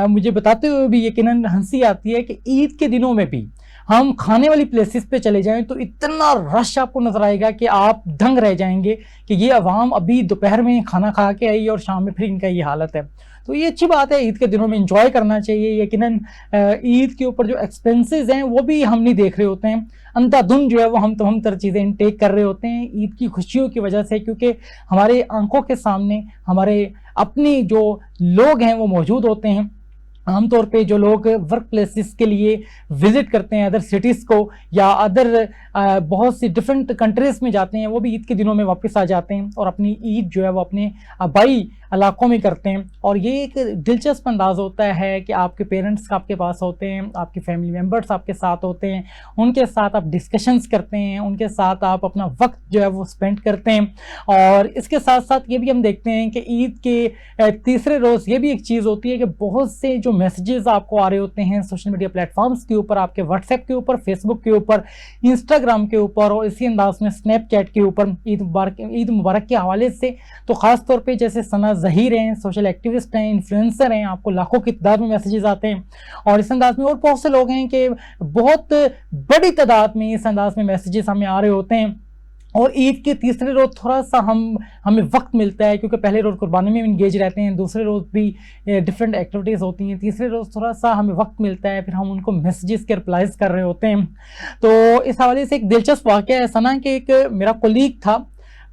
مجھے بتاتے ہوئے بھی یقیناً ہنسی آتی ہے کہ عید کے دنوں میں بھی ہم کھانے والی پلیسز پہ چلے جائیں تو اتنا رش آپ کو نظر آئے گا کہ آپ دنگ رہ جائیں گے کہ یہ عوام ابھی دوپہر میں کھانا کھا کے آئی اور شام میں پھر ان کا یہ حالت ہے. تو یہ اچھی بات ہے, عید کے دنوں میں انجوائے کرنا چاہیے. یقیناً عید کے اوپر جو ایکسپینسز ہیں وہ بھی ہم نہیں دیکھ رہے ہوتے ہیں, اندھا دھند جو ہے وہ ہم تمام تر چیزیں انٹیک کر رہے ہوتے ہیں عید کی خوشیوں کی وجہ سے, کیونکہ ہمارے آنکھوں کے سامنے ہمارے اپنی جو لوگ ہیں وہ موجود ہوتے ہیں. عام طور پہ جو لوگ ورک پلیسز کے لیے وزٹ کرتے ہیں ادر سٹیز کو یا ادر بہت سی ڈفرینٹ کنٹریز میں جاتے ہیں, وہ بھی عید کے دنوں میں واپس آ جاتے ہیں اور اپنی عید جو ہے وہ اپنے آبائی علاقوں میں کرتے ہیں. اور یہ ایک دلچسپ انداز ہوتا ہے کہ آپ کے پیرنٹس آپ کے پاس ہوتے ہیں, آپ کے فیملی ممبرس آپ کے ساتھ ہوتے ہیں, ان کے ساتھ آپ ڈسکشنز کرتے ہیں, ان کے ساتھ آپ اپنا وقت جو ہے وہ اسپینڈ کرتے ہیں. اور اس کے ساتھ ساتھ یہ بھی ہم دیکھتے ہیں کہ عید کے تیسرے روز یہ بھی ایک چیز ہوتی ہے کہ بہت سے جو میسیجز آپ کو آ رہے ہوتے ہیں سوشل میڈیا پلیٹ فارمز کے اوپر, آپ کے واٹس ایپ کے اوپر, فیس بک کے اوپر, انسٹاگرام کے اوپر اور اسی انداز میں اسنیپ چیٹ کے اوپر عید مبارک کے حوالے سے. تو خاص طور پہ جیسے ثنا ظہیر ہیں, سوشل ایکٹیوسٹ ہیں, انفلوئنسر ہیں, آپ کو لاکھوں کی تعداد میں میسیجز آتے ہیں اور اس انداز میں اور بہت سے لوگ ہیں کہ بہت بڑی تعداد میں اس انداز میں میسیجز ہمیں آ رہے ہوتے ہیں. اور عید کے تیسرے روز تھوڑا سا ہمیں وقت ملتا ہے کیونکہ پہلے روز قربانی میں انگیج رہتے ہیں, دوسرے روز بھی ڈفرینٹ ایکٹیویٹیز ہوتی ہیں, تیسرے روز تھوڑا سا ہمیں وقت ملتا ہے, پھر ہم ان کو میسیجز کے رپلائز کر رہے ہوتے ہیں. تو اس حوالے سے ایک دلچسپ واقعہ ہے ثنا کہ ایک میرا کولیگ تھا,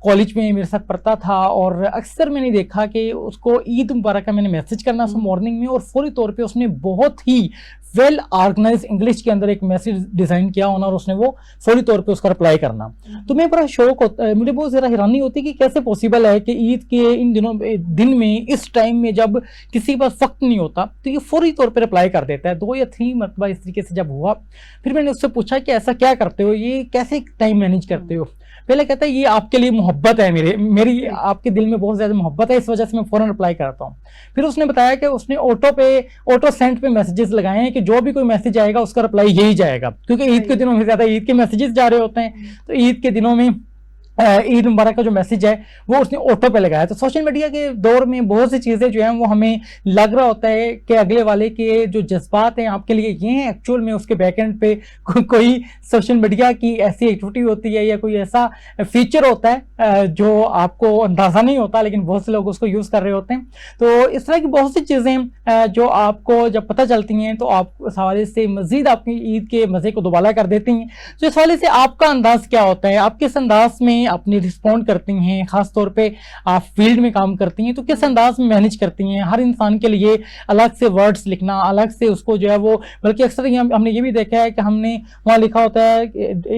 کالج میں میرے ساتھ پڑھتا تھا اور اکثر میں نے دیکھا کہ اس کو عید مبارک کا میں نے میسیج کرنا سو مارننگ میں اور فوری طور پہ اس نے بہت ہی ویل آرگنائز انگلش کے اندر ایک میسیج ڈیزائن کیا ہونا اور اس نے وہ فوری طور پہ اس کا رپلائی کرنا. تو میں بڑا شوق ہوتا ہے, مجھے بہت زیادہ حیرانی ہوتی ہے کہ کیسے پاسبل ہے کہ عید کے ان دن میں اس ٹائم میں جب کسی کے پاس وقت نہیں ہوتا تو یہ فوری طور پہ رپلائی کر دیتا ہے. 2 یا 3 مرتبہ اس طریقے سے جب ہوا, پھر میں نے اس سے پوچھا کہ ایسا کیا کرتے ہو, یہ کیسے ٹائم مینیج کرتے ہو. پہلے کہتا ہے یہ آپ کے لیے محبت ہے, میری آپ کے دل میں بہت زیادہ محبت ہے, اس وجہ سے میں فوراً رپلائی کرتا ہوں. پھر اس نے بتایا کہ اس نے آٹو سینڈ پہ میسیجز لگائے ہیں کہ جو بھی کوئی میسیج آئے گا اس کا رپلائی یہی جائے گا, کیونکہ عید کے دنوں میں زیادہ عید کے میسیجز جا رہے ہوتے ہیں. تو عید کے دنوں میں عید مبارک کا جو میسیج ہے وہ اس نے آٹو پہ لگایا. تو سوشل میڈیا کے دور میں بہت سی چیزیں جو ہیں وہ ہمیں لگ رہا ہوتا ہے کہ اگلے والے کے جو جذبات ہیں آپ کے لیے یہ ہیں, ایکچوئل میں اس کے بیک اینڈ پہ کوئی سوشل میڈیا کی ایسی ایکٹیویٹی ہوتی ہے یا کوئی ایسا فیچر ہوتا ہے جو آپ کو اندازہ نہیں ہوتا, لیکن بہت سے لوگ اس کو یوز کر رہے ہوتے ہیں. تو اس طرح کی بہت سی چیزیں جو آپ کو جب پتہ چلتی ہیں تو آپ اس حوالے سے مزید آپ کی عید کے مزے کو دوبالا کر دیتی ہیں. تو اس حوالے سے آپ کا انداز کیا ہوتا ہے, آپ کس انداز میں اپنی رسپونڈ کرتی ہیں, خاص طور پہ آپ فیلڈ میں کام کرتی ہیں تو کس انداز میں مینیج کرتی ہیں. ہر انسان کے لیے الگ سے ورڈز لکھنا, الگ سے اس کو جو ہے وہ, بلکہ اکثر ہم نے یہ بھی دیکھا ہے کہ ہم نے وہاں لکھا ہوتا ہے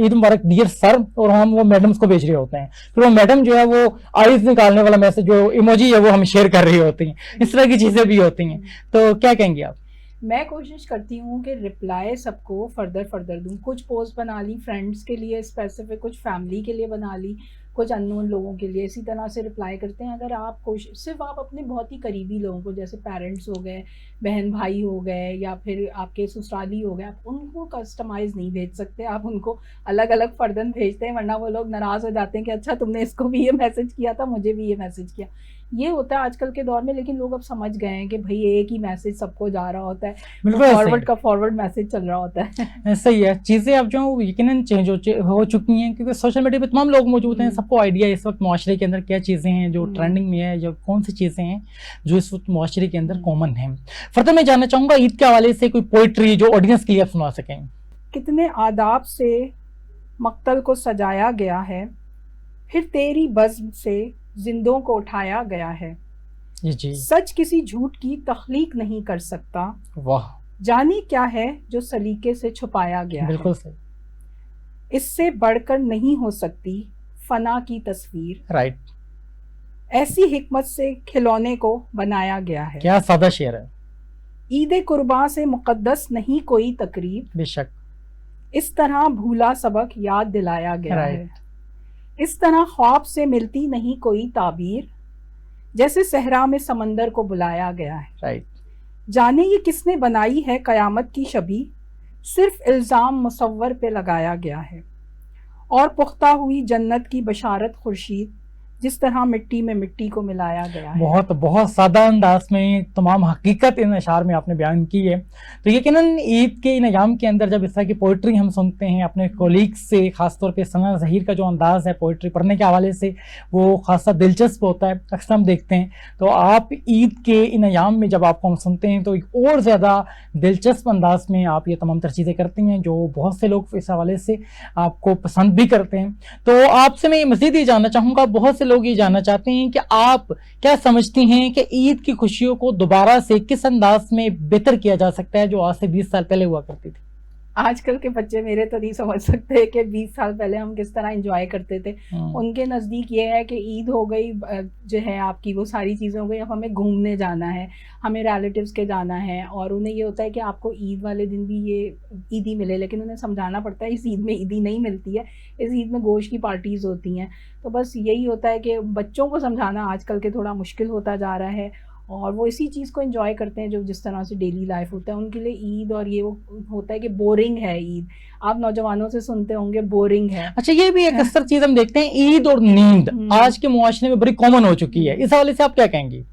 عید مبارک ڈیئر سر اور ہم وہ میڈمز کو بھیج رہے ہوتے ہیں, پھر وہ میڈم جو ہے وہ آئیز نکالنے والا میسج جو ایموجی ہے وہ ہم شیئر کر رہی ہوتی ہیں. اس طرح کی چیزیں بھی ہوتی ہیں. تو کیا کہیں گے آپ؟ میں کوشش کرتی ہوں کہ رپلائی سب کو فردر دوں. کچھ پوسٹ بنا لی فرینڈس کے لیے اسپیسیفک, کچھ فیملی کے لیے بنا لی, کچھ ان نون لوگوں کے لیے. اسی طرح سے رپلائی کرتے ہیں. اگر آپ صرف آپ اپنے بہت ہی قریبی لوگوں کو, جیسے پیرنٹس ہو گئے, بہن بھائی ہو گئے, یا پھر آپ کے سسرالی ہو گئے, آپ ان کو کسٹمائز نہیں بھیج سکتے. آپ ان کو الگ الگ فردن بھیجتے ہیں ورنہ وہ لوگ ناراض ہو جاتے ہیں کہ اچھا تم نے اس کو بھی یہ میسج کیا تھا, مجھے بھی یہ میسج کیا. یہ ہوتا ہے آج کل کے دور میں، لیکن لوگ اب سمجھ گئے ہیں کہ بھئی ایک ہی میسج سب کو جا رہا ہوتا ہے، بالکل فارورڈ کا فارورڈ میسج چل رہا ہوتا ہے. صحیح ہے. چیزیں اب جو یقیناً چینج ہو چکی ہیں کیونکہ سوشل میڈیا پہ تمام لوگ موجود ہیں, سب کو آئیڈیا ہے اس وقت معاشرے کے اندر کیا چیزیں ہیں جو ٹرینڈنگ میں ہے, یا کون سی چیزیں ہیں جو اس وقت معاشرے کے اندر کامن ہیں. فردر میں جاننا چاہوں گا عید کے حوالے سے کوئی پوئٹری جو آڈینس کے لیے آپ سنا سکیں. کتنے آداب سے مقتل کو سجایا گیا ہے, پھر تیری بزم سے زندوں کو اٹھایا گیا ہے. جی سچ کسی جھوٹ کی تخلیق نہیں کر سکتا, واہ, جانے کیا ہے جو سلیقے سے چھپایا گیا ہے. بالکل صحیح. اس سے بڑھ کر نہیں ہو سکتی فنا کی تصویر, رائٹ. ایسی حکمت سے کھلونے کو بنایا گیا ہے. کیا سادہ شعر ہے. عید قرباں سے مقدس نہیں کوئی تقریب, بے شک. اس طرح بھولا سبق یاد دلایا گیا ہے. Right. اس طرح خواب سے ملتی نہیں کوئی تعبیر, جیسے صحرا میں سمندر کو بلایا گیا ہے. رائٹ. جانے یہ کس نے بنائی ہے قیامت کی شبی, صرف الزام مصور پہ لگایا گیا ہے. اور پختہ ہوئی جنت کی بشارت خورشید, جس طرح مٹی میں مٹی کو ملایا گیا ہے. بہت سادہ انداز میں تمام حقیقت ان اشعار میں آپ نے بیان کی ہے. تو یقیناً عید کے ان ایام کے اندر جب اس طرح کی پوئٹری ہم سنتے ہیں اپنے کولیگز سے, خاص طور پہ ثنا ظہیر کا جو انداز ہے پوئٹری پڑھنے کے حوالے سے وہ خاصا دلچسپ ہوتا ہے, اکثر ہم دیکھتے ہیں. تو آپ عید کے ان ایام میں جب آپ کو ہم سنتے ہیں تو ایک اور زیادہ دلچسپ انداز میں آپ یہ تمام تر چیزیں کرتی ہیں جو بہت سے لوگ اس حوالے سے آپ کو پسند بھی کرتے ہیں. تو آپ سے میں مزید یہ جاننا چاہوں گا, بہت سے لوگ یہ جاننا چاہتے ہیں کہ آپ کیا سمجھتی ہیں کہ عید کی خوشیوں کو دوبارہ سے کس انداز میں بہتر کیا جا سکتا ہے جو آج سے 20 سال پہلے ہوا کرتی تھی. آج کل کے بچے میرے تو نہیں سمجھ سکتے کہ 20 سال پہلے ہم کس طرح انجوائے کرتے تھے. ان کے نزدیک یہ ہے کہ عید ہو گئی جو ہے آپ کی, وہ ساری چیزیں ہو گئی, اب ہمیں گھومنے جانا ہے, ہمیں ریلیٹیوز کے جانا ہے, اور انہیں یہ ہوتا ہے کہ آپ کو عید والے دن بھی یہ عیدی ملے. لیکن انہیں سمجھانا پڑتا ہے اس عید میں عیدی نہیں ملتی ہے, اس عید میں گوشت کی پارٹیز ہوتی ہیں. تو بس یہی ہوتا ہے کہ بچوں کو سمجھانا آج کل کے تھوڑا مشکل ہوتا جا رہا ہے, اور وہ اسی چیز کو انجوائے کرتے ہیں جو جس طرح سے ڈیلی لائف ہوتا ہے. ان کے لیے عید اور یہ وہ ہوتا ہے کہ بورنگ ہے عید. آپ نوجوانوں سے سنتے ہوں گے بورنگ ہے. اچھا, یہ بھی ایک اکثر چیز ہم دیکھتے ہیں, عید اور نیند آج کے معاشرے میں بڑی کامن ہو چکی ہے. اس حوالے سے آپ کیا کہیں گی؟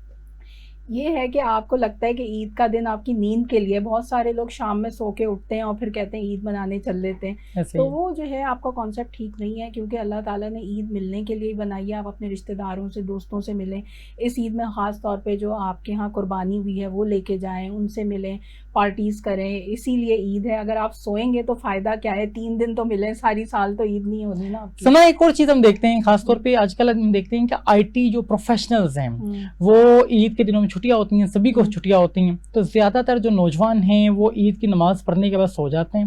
یہ ہے کہ آپ کو لگتا ہے کہ عید کا دن آپ کی نیند کے لیے, بہت سارے لوگ شام میں سو کے اٹھتے ہیں اور پھر کہتے ہیں عید منانے چل لیتے ہیں. تو وہ جو ہے آپ کا کانسیپٹ ٹھیک نہیں ہے, کیونکہ اللہ تعالیٰ نے عید ملنے کے لیے بنائی ہے. آپ اپنے رشتہ داروں سے, دوستوں سے ملیں. اس عید میں خاص طور پہ جو آپ کے ہاں قربانی ہوئی ہے وہ لے کے جائیں, ان سے ملیں, پارٹیز کریں. اسی لیے عید ہے. اگر آپ سوئیں گے تو فائدہ کیا ہے, 3 دن تو ملیں, ساری سال تو عید نہیں ہونی نا آپ کی. سنا ایک اور چیز ہم دیکھتے ہیں, خاص طور پہ آج کل ہم دیکھتے ہیں کہ آئی ٹی جو پروفیشنلز ہیں وہ عید کے دنوں میں چھٹیاں ہوتی ہیں, سبھی کو چھٹیاں ہوتی ہیں, تو زیادہ تر جو نوجوان ہیں وہ عید کی نماز پڑھنے کے بعد سو جاتے ہیں,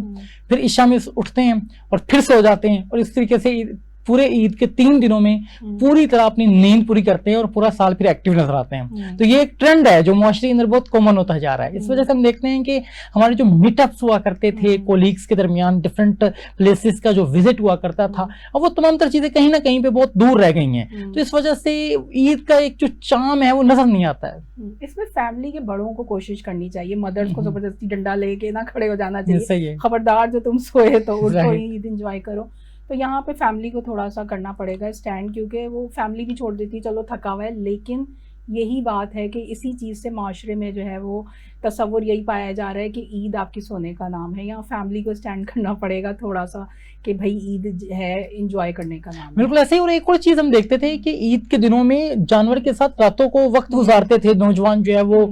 پھر عشاء میں اٹھتے ہیں اور پھر سو جاتے ہیں, اور اس طریقے سے پورے عید کے 3 دنوں میں پوری طرح اپنی نیند پوری کرتے ہیں اور پورا سال پھر ایکٹیو نظر آتے ہیں. تو یہ ایک ٹرینڈ ہے جو معاشرے کے اندر بہت کامن ہوتا جا رہا ہے. اس وجہ سے ہم دیکھتے ہیں کہ ہمارے جو میٹ اپس ہوا کرتے تھے کولیگز کے درمیان, ڈفرینٹ پلیسز کا جو وزٹ ہوا کرتا تھا, اب وہ تمام تر چیزیں کہیں نہ کہیں پہ بہت دور رہ گئی ہیں. تو اس وجہ سے عید کا ایک جو چام ہے وہ نظر نہیں آتا ہے. اس میں فیملی کے بڑوں کو کوشش کرنی چاہیے, مدرس کو زبردستی ڈنڈا لے کے نہ کھڑے ہو جانا چاہیے, خبردار جو تم سوئے تو اٹھو, عید انجوائے کرو. تو یہاں پہ فیملی کو تھوڑا سا کرنا پڑے گا اسٹینڈ, کیونکہ وہ فیملی بھی چھوڑ دیتی, چلو تھکا ہوا ہے. لیکن یہی بات ہے کہ اسی چیز سے معاشرے میں جو ہے وہ تصور یہی پایا جا رہا ہے کہ عید آپ کی سونے کا نام ہے. یہاں فیملی کو اسٹینڈ کرنا پڑے گا تھوڑا سا کہ بھائی عید ہے انجوائے کرنے کا نام. بالکل ایسے ہی. اور ایک اور چیز ہم دیکھتے تھے کہ عید کے دنوں میں جانور کے ساتھ راتوں کو وقت گزارتے تھے نوجوان, جو ہے وہ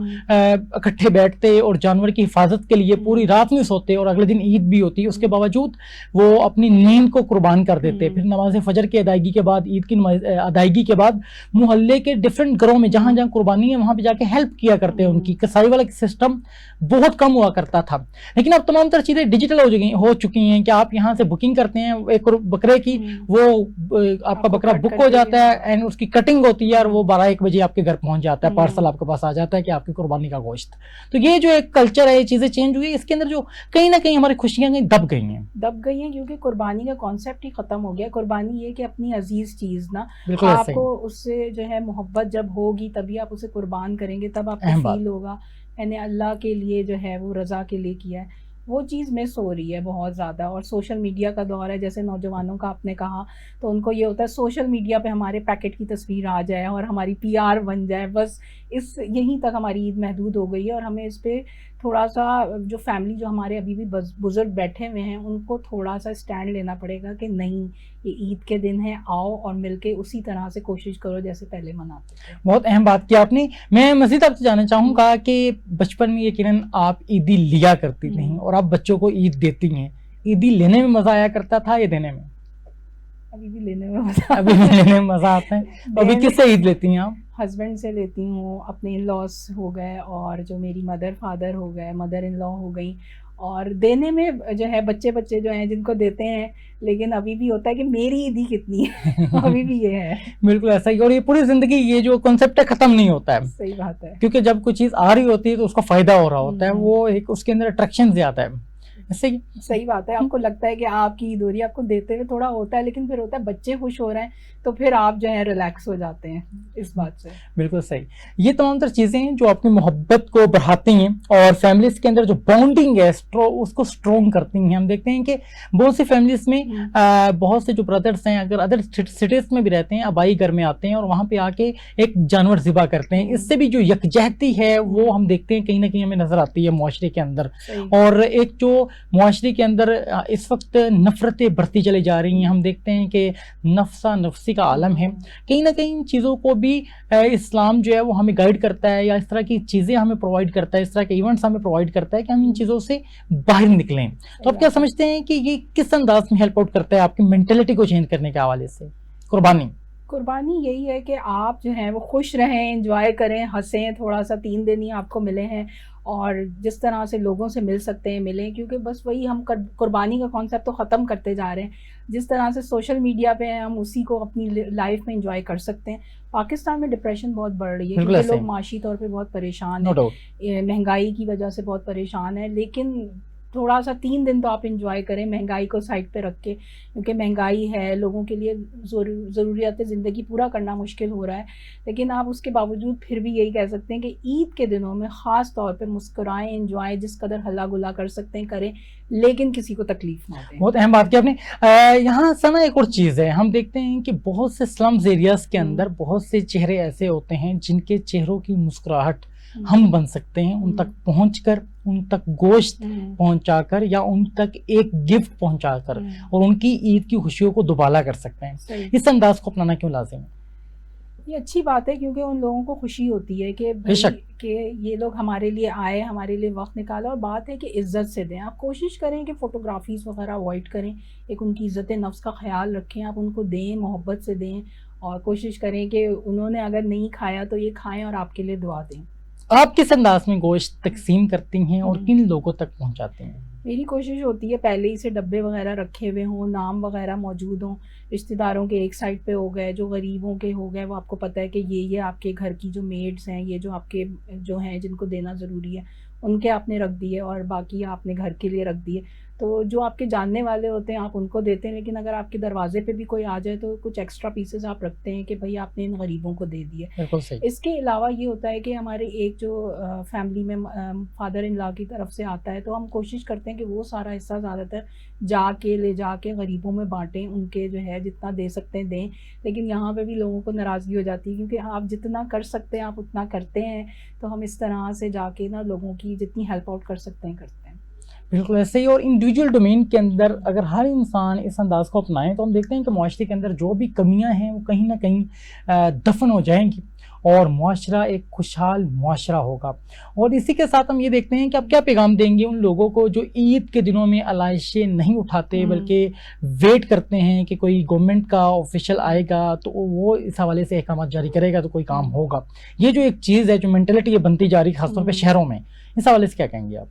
اکٹھے بیٹھتے اور جانور کی حفاظت کے لیے پوری رات نہیں سوتے, اور اگلے دن عید بھی ہوتی, اس کے باوجود وہ اپنی نیند کو قربان کر دیتے. پھر نماز فجر کی ادائیگی کے بعد, عید کی ادائیگی کے بعد محلے کے ڈفرینٹ گھروں میں جہاں جہاں قربانی ہے وہاں پہ جا کے ہیلپ کیا کرتے ہیں. ان کی کسائی والا سسٹم بہت کم ہوا کرتا تھا, لیکن اب تمام تر چیزیں ڈیجیٹل ہو چکی ہیں کہ آپ یہاں سے بکنگ کرتے ہیں ایک بکرے کی, وہ آپ کا بکرا بک ہو جاتا ہے اینڈ اس کی کٹنگ ہوتی ہے اور وہ 12-1 بجے آپ کے گھر پہنچ جاتا ہے, پارسل آپ کے پاس آ جاتا ہے کہ آپ کی قربانی کا گوشت. تو یہ جو ایک کلچر ہے, یہ چیزیں چینج ہوئی, اس کے اندر جو کہیں نہ کہیں ہماری خوشیاں دب گئی ہیں کیونکہ قربانی کا کانسیپٹ ہی ختم ہو گیا. قربانی یہ کہ اپنی عزیز چیز نا, آپ کو اس سے جو ہے محبت جب ہوگی تبھی آپ اسے قربان کریں گے, تب آپ کو فیل ہوگا میں نے اللہ کے لیے جو ہے وہ رضا کے لیے کیا ہے. وہ چیز مس ہو رہی ہے بہت زیادہ. اور سوشل میڈیا کا دور ہے, جیسے نوجوانوں کا آپ نے کہا, تو ان کو یہ ہوتا ہے سوشل میڈیا پہ ہمارے پیکٹ کی تصویر آ جائے اور ہماری PR بن جائے, بس یہیں تک ہماری عید محدود ہو گئی ہے. اور ہمیں اس پہ تھوڑا سا جو فیملی جو ہمارے ابھی بھی بزرگ بیٹھے ہوئے ہیں ان کو تھوڑا سا اسٹینڈ لینا پڑے گا کہ نہیں, یہ عید کے دن ہے, آؤ اور مل کے اسی طرح سے کوشش کرو جیسے پہلے مناتے تھے. بہت اہم بات کی آپ نے. میں مزید آپ سے جاننا چاہوں گا کہ بچپن میں یقیناً آپ عیدی لیا کرتی تھیں اور آپ بچوں کو عید دیتی ہیں, عیدی لینے میں مزہ آیا کرتا تھا یا دینے میں؟ ابھی بھی لینے میں مزہ آتا ہے. ابھی کس سے عید لیتی ہیں آپ؟ ہسبینڈ سے لیتی ہوں, اپنے ان لاس ہو گئے اور جو میری مدر فادر ہو گئے, مدر ان لا ہو گئی. اور دینے میں جو ہے بچے جو ہیں جن کو دیتے ہیں, لیکن ابھی بھی ہوتا ہے کہ میری عیدی کتنی ہے, ابھی بھی یہ ہے. بالکل ایسا ہی, اور یہ پوری زندگی یہ جو کنسیپٹ ہے ختم نہیں ہوتا ہے. صحیح بات ہے, کیونکہ جب کوئی چیز آ رہی ہوتی ہے تو اس کا فائدہ ہو رہا ہوتا ہے, وہ ایک اس کے اندر اٹریکشن زیادہ ہے. صحیح بات ہے. آپ کو لگتا ہے کہ آپ کی عید ہو رہی ہے, آپ کو دیتے ہوئے تھوڑا ہوتا ہے, لیکن پھر ہوتا ہے بچے خوش ہو رہے ہیں تو پھر آپ جو ہے ریلیکس ہو جاتے ہیں اس بات سے. بالکل صحیح. یہ تمام تر چیزیں ہیں جو اپنی محبت کو بڑھاتی ہیں اور فیملیز کے اندر جو بانڈنگ ہے اس کو اسٹرانگ کرتی ہیں. ہم دیکھتے ہیں کہ بہت سی فیملیز میں بہت سے جو بردرس ہیں اگر ادر سٹیز میں بھی رہتے ہیں, آبائی گھر میں آتے ہیں اور وہاں پہ آ کے ایک جانور ذبح کرتے ہیں. اس سے بھی جو یکجہتی ہے وہ ہم دیکھتے ہیں کہیں نہ کہیں ہمیں نظر آتی ہے معاشرے کے اندر. اور ایک جو معاشرے کے اندر اس وقت نفرتیں بڑھتی چلی جا رہی ہیں, ہم دیکھتے ہیں کہ نفسا نفسی کا عالم ہے. کہیں نہ کہیں ان چیزوں کو بھی اسلام جو ہے وہ ہمیں گائیڈ کرتا ہے, یا اس طرح کی چیزیں ہمیں پرووائڈ کرتا ہے, اس طرح کے ایونٹس ہمیں پرووائڈ کرتا ہے کہ ہم ان چیزوں سے باہر نکلیں. تو آپ کیا سمجھتے ہیں کہ یہ کس انداز میں ہیلپ آؤٹ کرتا ہے آپ کی مینٹلٹی کو چینج کرنے کے حوالے سے؟ قربانی یہی ہے کہ آپ جو ہیں وہ خوش رہیں, انجوائے کریں, ہنسیں. تھوڑا سا 3 دن ہی آپ کو ملے ہیں اور جس طرح سے لوگوں سے مل سکتے ہیں ملیں, کیونکہ بس وہی ہم قربانی کا کانسیپٹ تو ختم کرتے جا رہے ہیں. جس طرح سے سوشل میڈیا پہ ہیں ہم اسی کو اپنی لائف میں انجوائے کر سکتے ہیں. پاکستان میں ڈپریشن بہت بڑھ رہی ہے کیونکہ لوگ معاشی طور پہ بہت پریشان ہیں, مہنگائی کی وجہ سے بہت پریشان ہیں. لیکن تھوڑا سا 3 دن تو آپ انجوائے کریں مہنگائی کو سائڈ پہ رکھ کے, کیونکہ مہنگائی ہے, لوگوں کے لیے ضروریات زندگی پورا کرنا مشکل ہو رہا ہے. لیکن آپ اس کے باوجود پھر بھی یہی کہہ سکتے ہیں کہ عید کے دنوں میں خاص طور پہ مسکرائیں, انجوائے جس قدر ہلا گلا کر سکتے ہیں کریں, لیکن کسی کو تکلیف نہ دیں. بہت اہم بات کی آپ نے. یہاں سنا ایک اور چیز ہے, ہم دیکھتے ہیں کہ بہت سے سلمز ایریاز کے اندر بہت سے چہرے ایسے ہوتے ہیں جن کے چہروں کی مسکراہٹ ہم بن سکتے ہیں, ان تک پہنچ کر, ان تک گوشت پہنچا کر, یا ان تک ایک گفٹ پہنچا کر, اور ان کی عید کی خوشیوں کو دوبالا کر سکتے ہیں. اس انداز کو اپنانا کیوں لازم ہے؟ یہ اچھی بات ہے کیونکہ ان لوگوں کو خوشی ہوتی ہے کہ یہ لوگ ہمارے لیے آئے, ہمارے لیے وقت نکالا. اور بات ہے کہ عزت سے دیں. آپ کوشش کریں کہ فوٹوگرافیز وغیرہ اوائڈ کریں, ایک ان کی عزت نفس کا خیال رکھیں, آپ ان کو دیں, محبت سے دیں, اور کوشش کریں کہ انہوں نے اگر نہیں کھایا تو یہ کھائیں اور آپ کے لیے دعا دیں. آپ کس انداز میں گوشت تقسیم کرتی ہیں اور کن لوگوں تک پہنچاتی ہیں؟ میری کوشش ہوتی ہے پہلے ہی سے ڈبے وغیرہ رکھے ہوئے ہوں, نام وغیرہ موجود ہوں, رشتہ داروں کے ایک سائڈ پہ ہو گئے, جو غریبوں کے ہو گئے, وہ آپ کو پتہ ہے کہ یہ آپ کے گھر کی جو میڈس ہیں, یہ جو آپ کے جو ہیں جن کو دینا ضروری ہے, ان کے آپ نے رکھ دیے, اور باقی آپ نے گھر کے لیے رکھ دیے. تو جو آپ کے جاننے والے ہوتے ہیں آپ ان کو دیتے ہیں, لیکن اگر آپ کے دروازے پہ بھی کوئی آ جائے تو کچھ ایکسٹرا پیسز آپ رکھتے ہیں کہ بھائی آپ نے ان غریبوں کو دے دیے. اس کے علاوہ یہ ہوتا ہے کہ ہمارے ایک جو فیملی میں فادر ان لا کی طرف سے آتا ہے, تو ہم کوشش کرتے ہیں کہ وہ سارا حصہ زیادہ تر لے جا کے غریبوں میں بانٹیں, ان کے جو ہے جتنا دے سکتے ہیں دیں. لیکن یہاں پہ بھی لوگوں کو ناراضگی ہو جاتی ہے کیونکہ آپ جتنا کر سکتے ہیں آپ اتنا کرتے ہیں, تو ہم اس طرح سے جا کے نا لوگوں کی جتنی ہیلپ آؤٹ کر سکتے ہیں کرتے ہیں. بالکل ایسے ہی. اور انڈیویجول ڈومین کے اندر اگر ہر انسان اس انداز کو اپنائیں تو ہم دیکھتے ہیں کہ معاشرے کے اندر جو بھی کمیاں ہیں وہ کہیں نہ کہیں دفن ہو جائیں گی اور معاشرہ ایک خوشحال معاشرہ ہوگا. اور اسی کے ساتھ ہم یہ دیکھتے ہیں کہ آپ کیا پیغام دیں گے ان لوگوں کو جو عید کے دنوں میں علائشیں نہیں اٹھاتے بلکہ ویٹ کرتے ہیں کہ کوئی گورنمنٹ کا آفیشل آئے گا تو وہ اس حوالے سے احکامات جاری کرے گا تو کوئی کام ہوگا. یہ جو ایک چیز ہے جو مینٹلٹی بنتی جا رہی ہے خاص طور پہ شہروں میں, اس حوالے سے کیا کہیں گے آپ؟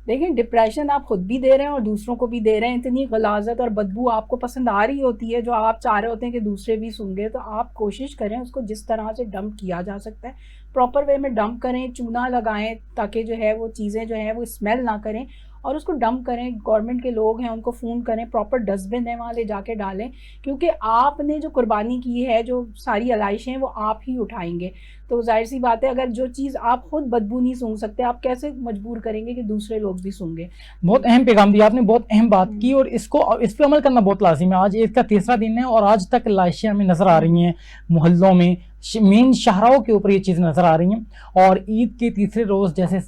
دیکھیں ڈپریشن آپ خود بھی دے رہے ہیں اور دوسروں کو بھی دے رہے ہیں. اتنی غلاظت اور بدبو آپ کو پسند آ رہی ہوتی ہے جو آپ چاہ رہے ہوتے ہیں کہ دوسرے بھی سونگے, تو آپ کوشش کریں اس کو جس طرح سے ڈمپ کیا جا سکتا ہے پراپر وے میں ڈمپ کریں, چونا لگائیں تاکہ جو ہے وہ چیزیں جو ہیں وہ اسمیل نہ کریں, اور اس کو ڈمپ کریں. گورنمنٹ کے لوگ ہیں ان کو فون کریں, پراپر ڈسٹ بن ہے وہاں لے جا کے ڈالیں, کیونکہ آپ نے جو قربانی کی ہے جو ساری علائشیں وہ آپ ہی اٹھائیں گے. تو ظاہر سی بات ہے اگر جو چیز آپ خود بدبو نہیں سونگھ سکتے آپ کیسے مجبور کریں گے کہ دوسرے لوگ بھی سونگیں. بہت اہم پیغام دیا آپ نے, بہت اہم بات کی, اور اس پہ عمل کرنا بہت لازم ہے. آج عید کا تیسرا دن ہے اور آج تک لاشیں ہمیں نظر آ رہی ہیں محلوں میں, مین شاہراہوں کے اوپر یہ چیز نظر آ رہی ہیں. اور عید کے تیسرے روز جیسے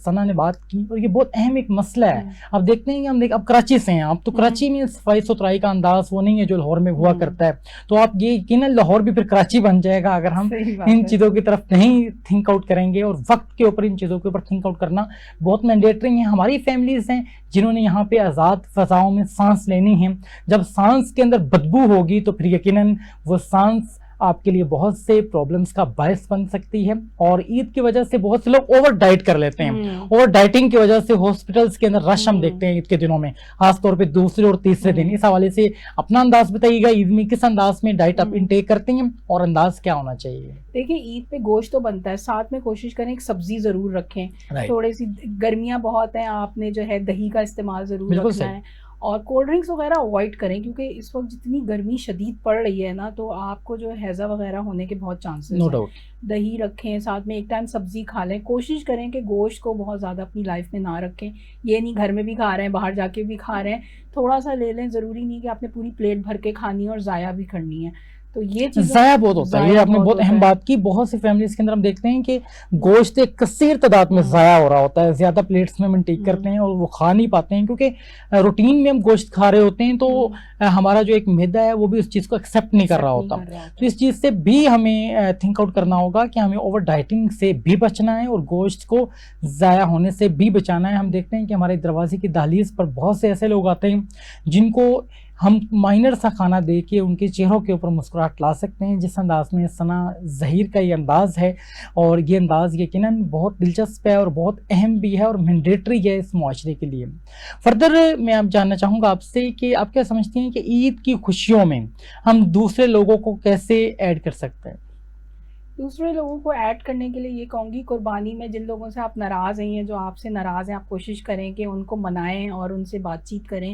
ثنا نے بات کی, اور یہ بہت اہم ایک مسئلہ ہے. اب دیکھتے ہیں کہ ہم اب کراچی سے ہیں, اب تو کراچی میں صفائی ستھرائی کا انداز وہ نہیں ہے جو لاہور میں ہوا کرتا ہے. تو آپ یہ یقیناً لاہور بھی پھر کراچی بن جائے گا اگر ہم ان چیزوں کی طرف نہیں تھنک آؤٹ کریں گے. اور وقت کے اوپر ان چیزوں کے اوپر تھنک آؤٹ کرنا بہت مینڈیٹری ہے. ہماری فیملیز ہیں جنہوں نے یہاں پہ آزاد فضاؤں میں سانس لینی ہے. جب سانس کے اندر بدبو ہوگی تو پھر یقیناً وہ سانس آپ کے لیے بہت سے پرابلمز کا باعث بن سکتی ہے. اور عید کی وجہ سے بہت سے لوگ اوور ڈائٹ کر لیتے ہیں. اوور ڈائٹنگ کی وجہ سے ہاسپٹلس کے اندر رش ہم دیکھتے ہیں عید کے دنوں میں, خاص طور پہ دوسرے اور تیسرے دن. اس حوالے سے اپنا انداز بتائیے گا, عید میں کس انداز میں ڈائٹ آپ انٹیک کرتے ہیں اور انداز کیا ہونا چاہیے؟ دیکھیں عید پہ گوشت تو بنتا ہے, ساتھ میں کوشش کریں ایک سبزی ضرور رکھیں. تھوڑی سی گرمیاں بہت ہیں, آپ نے جو ہے دہی کا استعمال ضرور رکھنا ہے. اور کولڈ ڈرنکس وغیرہ اوائڈ کریں کیونکہ اس وقت جتنی گرمی شدید پڑ رہی ہے نا تو آپ کو جو ہیضہ وغیرہ ہونے کے بہت چانسز ہیں. دہی رکھیں, ساتھ میں ایک ٹائم سبزی کھا لیں. کوشش کریں کہ گوشت کو بہت زیادہ اپنی لائف میں نہ رکھیں. یہ نہیں گھر میں بھی کھا رہے ہیں باہر جا کے بھی کھا رہے ہیں, تھوڑا سا لے لیں. ضروری نہیں کہ آپ نے پوری پلیٹ بھر کے کھانی ہے اور ضائع بھی کرنی ہے. تو یہ چیز ضائع بہت ہوتا ہے. یہ آپ نے بہت اہم بات کی. بہت سی فیملیز کے اندر ہم دیکھتے ہیں کہ گوشت ایک کثیر تعداد میں ضائع ہو رہا ہوتا ہے, زیادہ پلیٹس میں ہم انٹیک کرتے ہیں اور وہ کھا نہیں پاتے ہیں کیونکہ روٹین میں ہم گوشت کھا رہے ہوتے ہیں تو ہمارا جو ایک معدہ ہے وہ بھی اس چیز کو ایکسیپٹ نہیں کر رہا ہوتا. تو اس چیز سے بھی ہمیں تھنک آؤٹ کرنا ہوگا کہ ہمیں اوور ڈائٹنگ سے بھی بچنا ہے اور گوشت کو ضائع ہونے سے بھی بچانا ہے. ہم دیکھتے ہیں کہ ہمارے دروازے کی دہلیز پر بہت سے ایسے لوگ آتے ہیں جن کو ہم مائنر سا کھانا دے کے ان کے چہروں کے اوپر مسکراہٹ لا سکتے ہیں, جس انداز میں ثنا ظہیر کا یہ انداز ہے. اور یہ انداز یقیناً بہت دلچسپ ہے اور بہت اہم بھی ہے اور مینڈیٹری ہے اس معاشرے کے لیے. فردر میں آپ جاننا چاہوں گا آپ سے کہ آپ کیا سمجھتے ہیں کہ عید کی خوشیوں میں ہم دوسرے لوگوں کو کیسے ایڈ کر سکتے ہیں؟ دوسرے لوگوں کو ایڈ کرنے کے لیے یہ کہوں گی قربانی میں جن لوگوں سے آپ ناراض ہیں یا جو آپ سے ناراض ہیں آپ کوشش کریں کہ ان کو منائیں اور ان سے بات چیت کریں,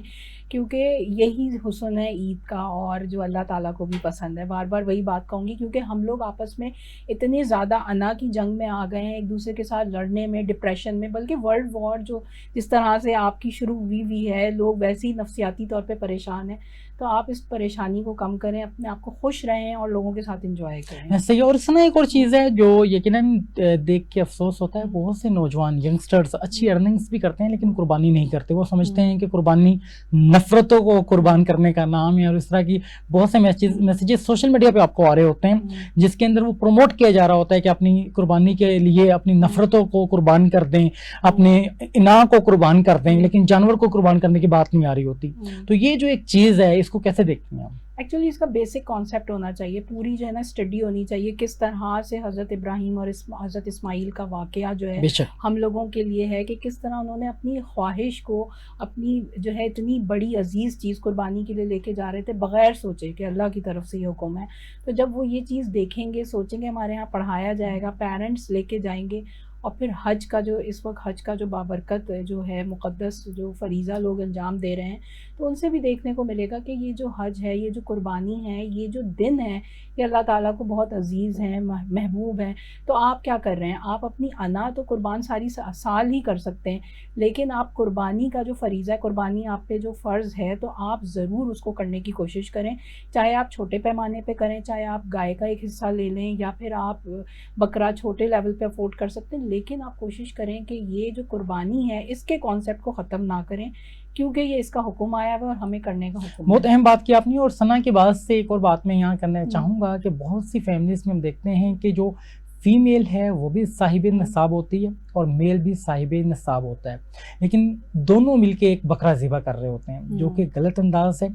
کیونکہ یہی حسن ہے عید کا اور جو اللہ تعالیٰ کو بھی پسند ہے. بار بار وہی بات کہوں گی کیونکہ ہم لوگ آپس میں اتنے زیادہ انا کی جنگ میں آ گئے ہیں, ایک دوسرے کے ساتھ لڑنے میں, ڈپریشن میں, بلکہ ورلڈ وار جو جس طرح سے آپ کی شروع ہوئی ہے, لوگ ویسے ہی نفسیاتی طور پہ پریشان ہیں. تو آپ اس پریشانی کو کم کریں, اپنے آپ کو خوش رہیں اور لوگوں کے ساتھ انجوائے کریں. صحیح. اور اس میں ایک اور چیز ہے جو یقیناً دیکھ کے افسوس ہوتا ہے, بہت سے نوجوان ینگسٹرز اچھی ارننگس بھی کرتے ہیں لیکن قربانی نہیں کرتے. وہ سمجھتے ہیں کہ قربانی نفرتوں کو قربان کرنے کا نام ہے, اور اس طرح کی بہت سے میسیجز سوشل میڈیا پہ آپ کو آ رہے ہوتے ہیں جس کے اندر وہ پروموٹ کیا جا رہا ہوتا ہے کہ اپنی قربانی کے لیے اپنی نفرتوں کو قربان کر دیں, اپنے انا کو قربان کر دیں, لیکن جانور کو قربان کرنے کی بات نہیں آ رہی ہوتی. تو یہ جو ایک چیز ہے اس کو کیسے دیکھتے ہیں آپ؟ ایکچولی اس کا بیسک کانسیپٹ ہونا چاہیے, پوری جو ہے نا اسٹڈی ہونی چاہیے کس طرح سے حضرت ابراہیم اور حضرت اسماعیل کا واقعہ جو ہے ہم لوگوں کے لیے ہے کہ کس طرح انہوں نے اپنی خواہش کو, اپنی جو ہے اتنی بڑی عزیز چیز قربانی کے لیے لے کے جا رہے تھے بغیر سوچے کہ اللہ کی طرف سے یہ حکم ہے. تو جب وہ یہ چیز دیکھیں گے, سوچیں گے, ہمارے یہاں پڑھایا جائے گا, پیرنٹس لے کے جائیں گے, اور پھر حج کا جو اس وقت حج کا جو بابرکت جو ہے مقدس جو فریضہ لوگ انجام دے رہے ہیں, تو ان سے بھی دیکھنے کو ملے گا کہ یہ جو حج ہے, یہ جو قربانی ہے, یہ جو دن ہے, یہ اللہ تعالیٰ کو بہت عزیز ہیں, محبوب ہیں. تو آپ کیا کر رہے ہیں, آپ اپنی انا تو قربان ساری سال ہی کر سکتے ہیں, لیکن آپ قربانی کا جو فریضہ ہے, قربانی آپ پہ جو فرض ہے, تو آپ ضرور اس کو کرنے کی کوشش کریں. چاہے آپ چھوٹے پیمانے پہ کریں, چاہے آپ گائے کا ایک حصہ لے لیں, یا پھر آپ بکرا چھوٹے لیول پہ افورڈ کر سکتے ہیں, لیکن آپ کوشش کریں کہ یہ جو قربانی ہے اس کے کانسیپٹ کو ختم نہ کریں, کیونکہ یہ اس کا حکم آیا ہوا اور ہمیں کرنے کا حکم. بہت اہم بات کی آپ نے. اور ثنا کے بعد سے ایک اور بات میں یہاں کرنا چاہوں گا کہ بہت سی فیملیز میں ہم دیکھتے ہیں کہ جو فیمیل ہے وہ بھی صاحب نصاب ہوتی ہے اور میل بھی صاحب نصاب ہوتا ہے, لیکن دونوں مل کے ایک بکرا ذبح کر رہے ہوتے ہیں, جو کہ غلط انداز ہے.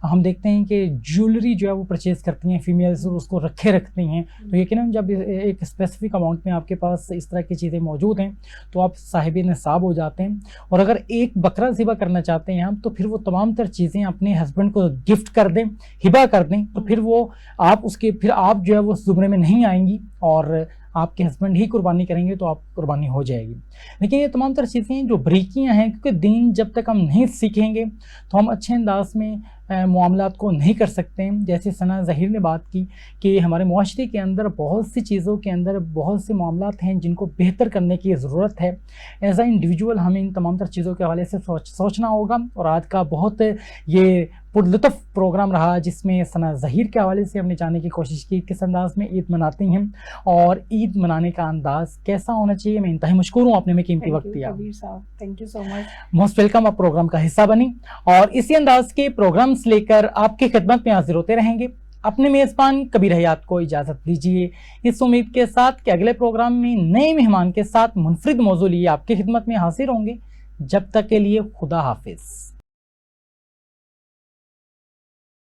ہم دیکھتے ہیں کہ جیولری جو ہے وہ پرچیز کرتی ہیں فیمیلز اور اس کو رکھے رکھتی ہیں, تو یقیناً جب ایک اسپیسیفک اماؤنٹ میں آپ کے پاس اس طرح کی چیزیں موجود ہیں تو آپ صاحب نصاب ہو جاتے ہیں. اور اگر ایک بکرا ذبح کرنا چاہتے ہیں آپ, تو پھر وہ تمام تر چیزیں اپنے ہسبینڈ کو گفٹ کر دیں, ہبہ کر دیں, تو پھر وہ آپ پھر آپ جو ہے وہ زمرے میں نہیں آئیں گی اور آپ کے ہسبینڈ ہی قربانی کریں گے تو آپ قربانی ہو جائے گی. لیکن یہ تمام تر چیزیں جو بریکیاں ہیں, کیونکہ دین جب تک ہم نہیں سیکھیں گے تو ہم اچھے انداز میں معاملات کو نہیں کر سکتے ہیں. جیسے ثنا ظہیر نے بات کی کہ ہمارے معاشرے کے اندر بہت سی چیزوں کے اندر بہت سے معاملات ہیں جن کو بہتر کرنے کی ضرورت ہے. ایز اے انڈیویجول ہمیں ان تمام تر چیزوں کے حوالے سے سوچنا ہوگا. اور آج کا بہت یہ پرلطف پروگرام رہا جس میں ثنا ظہیر کے حوالے سے ہم نے جاننے کی کوشش کی کس انداز میں عید مناتے ہیں اور عید منانے کا انداز کیسا ہونا چاہیے. میں انتہائی مشکور ہوں آپ نے ہمیں قیمتی وقت دیا. Thank you so much. Most welcome. آپ پروگرام کا حصہ بنی اور اسی انداز کے پروگرامز لے کر آپ کی خدمت میں حاضر ہوتے رہیں گے. اپنے میزبان کبیر حیات کو اجازت دیجیے اس امید کے ساتھ کہ اگلے پروگرام میں نئے مہمان کے ساتھ منفرد موضوع لیے آپ کی خدمت میں حاضر ہوں گے. جب تک کے لیے خدا حافظ.